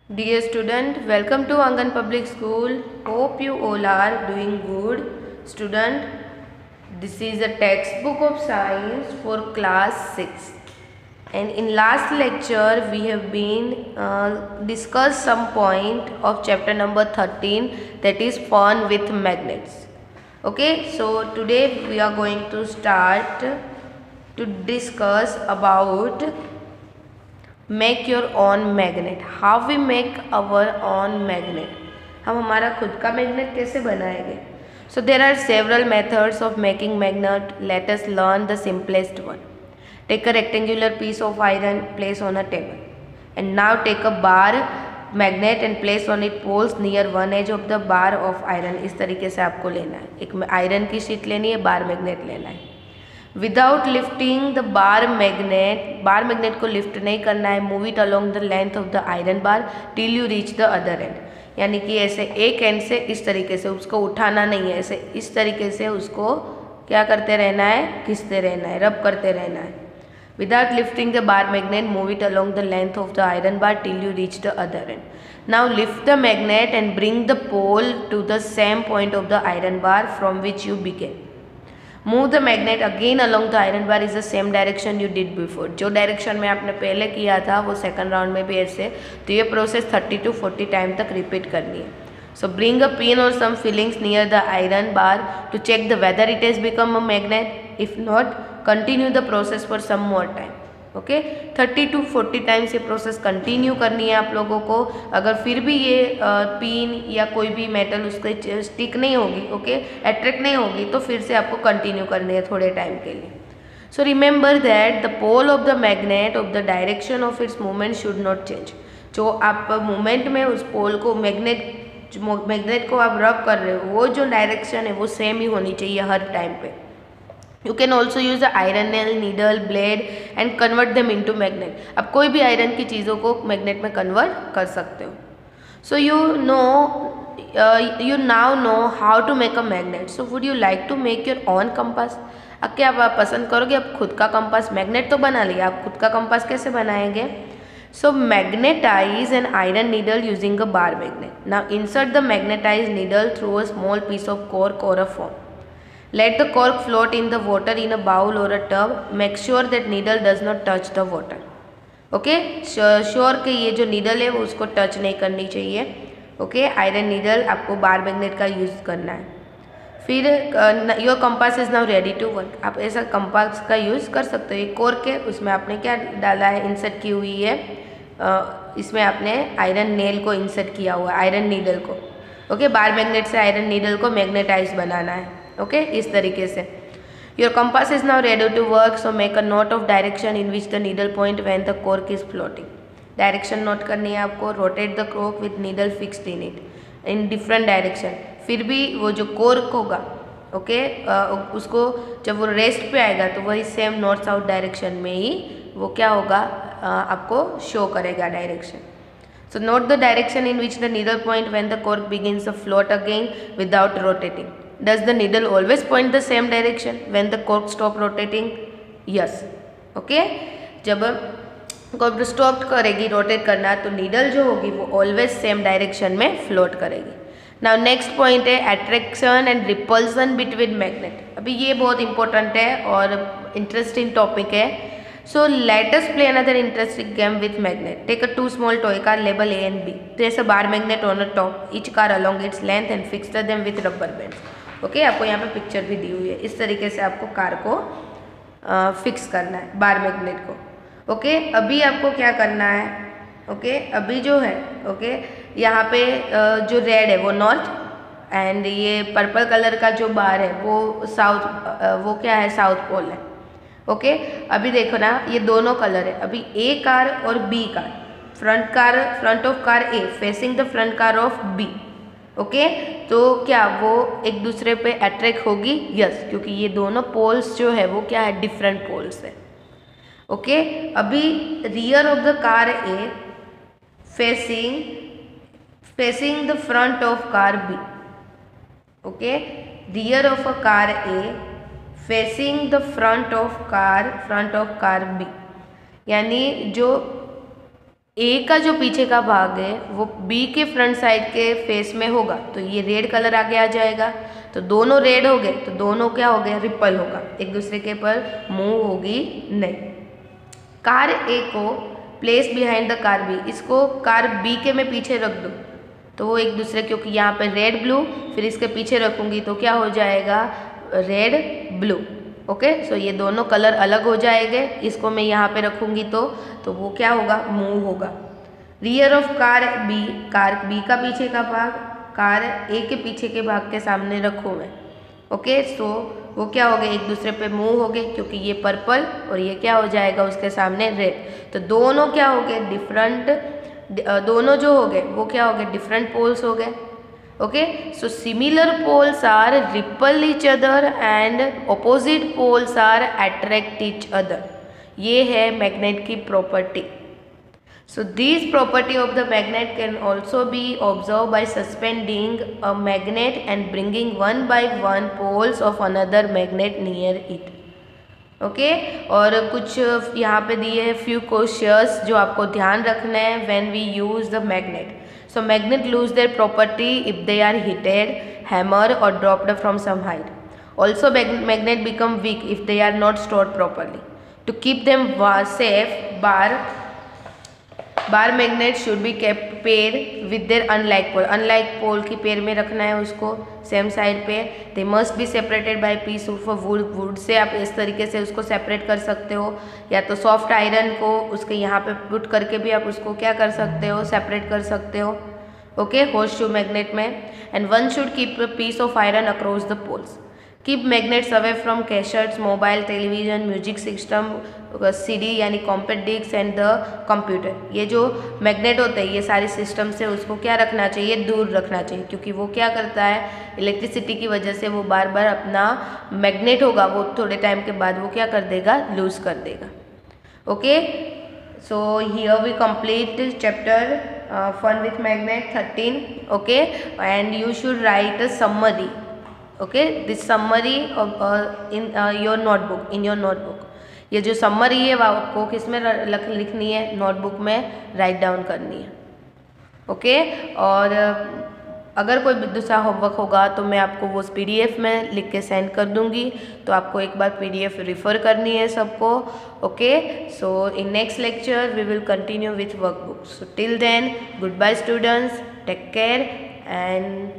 Dear student, welcome to Angan Public School. Hope you all are doing good. Student, this is a textbook of science for class 6. And in last lecture, we have been discussed some point of chapter number 13, that is fun with magnets. Okay, so today we are going to start to discuss about make your own magnet. How we make our own magnet. हम हमारा खुद का magnet कैसे बनाएंगे. So there are several methods of making magnet. Let us learn the simplest one. Take a rectangular piece of iron, place on a table and now take a bar magnet and place on it poles near one edge of the bar of iron. इस तरीके से आपको लेना है. एक iron की sheet लेनी है, बार मैग्नेट लेना है. Without lifting the bar magnet को लिफ्ट नहीं करना है. Move it along the length of the iron bar till you reach the other and. यानी कि ऐसे एक एंड से इस तरीके से उसको उठाना नहीं है, ऐसे इस तरीके से उसको क्या करते रहना है, खींचते रहना है, रब करते रहना है. Without lifting the bar magnet move it along the length of the iron bar till you reach the other end. Now lift the magnet and bring the pole to the same point of the iron bar from which you began. Move the magnet again along the iron bar is the same direction you did before. जो direction में आपने पहले किया था वो second round में भी ऐसे. तो ये प्रोसेस 30 to 40 टाइम तक रिपीट करनी है. सो ब्रिंग अ पिन और some filings near the iron bar to check the whether it has become a magnet. If not, continue the process for some more time. Okay, 30 to 40 times ये process continue करनी है आप लोगों को. अगर फिर भी ये पिन या कोई भी मेटल उसके स्टिक नहीं होगी, ओके, अट्रैक्ट नहीं होगी, तो फिर से आपको कंटिन्यू करनी है थोड़े टाइम के लिए. So remember that the pole of the magnet of the direction of its movement should not change. जो आप मूवमेंट में उस पोल को मैग्नेट को आप रब कर रहे हो, वो जो डायरेक्शन है वो सेम ही होनी चाहिए हर टाइम पे. You can also use the iron nail, needle, blade and convert them into magnet. आप कोई भी आयरन की चीज़ों को मैग्नेट में कन्वर्ट कर सकते हो. So you now know how to make a magnet. So would you like to make your own compass. अब क्या आप पसंद करोगे आप खुद का कंपास. मैग्नेट तो बना लिया, आप खुद का कंपास कैसे बनाएंगे. So magnetize an iron needle using a bar magnet. Now insert the magnetize needle through a small piece of cork और a foam. Let the cork float in the water in a bowl or a tub. Make sure that needle does not touch the water. Okay, sure कि ये जो needle है वो उसको touch नहीं करनी चाहिए. ओके, आयरन नीडल आपको बार मैग्नेट का यूज़ करना है. फिर your compass is now ready to work. आप ऐसा कंपास का यूज़ कर सकते हो. ये कॉर्क है, उसमें आपने क्या डाला है, इंसर्ट की हुई है. इसमें आपने आयरन नेल को इंसर्ट किया हुआ है, आयरन नीडल को. ओके, बार मैग्नेट से आयरन नीडल को मैग्नेटाइज बनाना है. ओके, इस तरीके से. Your compass is now ready to work. So make a note of direction in which the needle point when the cork is floating. Direction note करनी है आपको. Rotate the cork with needle fixed in it in different direction. फिर भी वो जो cork होगा, okay, उसको जब वो रेस्ट पे आएगा तो वही सेम नॉर्थ साउथ डायरेक्शन में ही वो क्या होगा, आपको शो करेगा direction. So note the direction in which the needle point when the cork begins to float again without rotating. Does the needle always point the same direction when the cork stop rotating? Yes. Okay. जब cork stop करेगी rotate करना तो needle जो होगी वो always same direction में float करेगी. Now next point है attraction and repulsion between magnet. अभी ये बहुत इंपॉर्टेंट है और इंटरेस्टिंग टॉपिक है. So let us play another interesting game with magnet. Take a two small toy car, label A and B. Place a bar magnet on a top, each car along its length and fix them with rubber bands. Okay, आपको यहाँ पे picture भी दी हुई है. इस तरीके से आपको कार को फिक्स करना है, बार मैग्नेट को. ओके, अभी आपको क्या करना है. ओके, अभी जो है, ओके, यहाँ पे जो रेड है वो नॉर्थ एंड ये पर्पल कलर का जो बार है वो साउथ, वो क्या है, साउथ पोल है. ओके, अभी देखो ना, ये दोनों कलर है. अभी ए कार और B car, front of car A facing the front car of B. Okay, तो क्या वो एक दूसरे पे अट्रैक्ट होगी. यस, क्योंकि ये दोनों पोल्स जो है वो क्या है, डिफरेंट पोल्स है. ओके, अभी rear of the car A facing the front of car B. Okay, rear of a car A facing the front of car B. यानी जो ए का जो पीछे का भाग है वो बी के फ्रंट साइड के फेस में होगा, तो ये रेड कलर आगे आ जाएगा। तो दोनों रेड हो गए, तो दोनों क्या हो गए, रिपल होगा, एक दूसरे के पर मूव होगी नहीं। कार ए को place behind the car B, इसको कार बी के मैं पीछे रख दूँ तो वो एक दूसरे, क्योंकि यहाँ पे रेड ब्लू, फिर इसके पीछे रखूँगी तो क्या हो जाएगा, रेड ब्लू। ओके, सो ये दोनों कलर अलग हो जाएंगे। इसको मैं यहाँ पे रखूँगी तो वो क्या होगा, मूव होगा। Rear of car B, car B का पीछे का भाग कार ए के पीछे के भाग के सामने रखूँ मैं। ओके, सो वो क्या हो गए, एक दूसरे पे मूव हो गए, क्योंकि ये पर्पल और ये क्या हो जाएगा उसके सामने रेड। तो दोनों क्या हो गए, डिफरेंट, दोनों जो हो गए वो क्या हो गए, डिफरेंट पोल्स हो गए। Okay, so similar poles are repel each other and opposite poles are attract each other. ये है मैग्नेट की property. So this property of the magnet can also be observe by suspending a magnet and bringing one by one poles of another magnet near it. Okay, और कुछ यहाँ पे दिए हैं few questions जो आपको ध्यान रखना है when we use the magnet. So magnet lose their property if they are heated, hammered or dropped from some height. Also magnet become weak if they are not stored properly. To keep them safe, bar magnet should be kept paired with their unlike pole. Unlike pole की pair में रखना है उसको same side पे। They must be separated by piece of wood. wood से आप इस तरीके से उसको सेपरेट कर सकते हो, या तो सॉफ्ट आयरन को उसके यहाँ पे पुट करके भी आप उसको क्या कर सकते हो, सेपरेट कर सकते हो। ओके, होर्स शू मैग्नेट में। And one should keep a piece of iron across the poles. Keep magnets away from cassettes, mobile, television, music system, CD यानी compact disc and the computer. ये जो magnet होते हैं ये सारे system से उसको क्या रखना चाहिए, दूर रखना चाहिए, क्योंकि वो क्या करता है, इलेक्ट्रिसिटी की वजह से वो बार बार अपना मैग्नेट होगा वो थोड़े टाइम के बाद वो क्या कर देगा, लूज कर देगा। Okay, so here we complete this chapter fun with magnet 13. Okay, and you should write a summary. Okay, this summary of in your notebook. ये जो summary है वो आपको किस में लिखनी है, नोटबुक में राइट डाउन करनी है। ओके, और अगर कोई दूसरा होमवर्क होगा तो मैं आपको वो PDF में लिख के सेंड कर दूंगी, तो आपको एक बार PDF रेफर करनी है सबको। Okay, so in next lecture we will continue with workbook. So till then, good bye students, take care and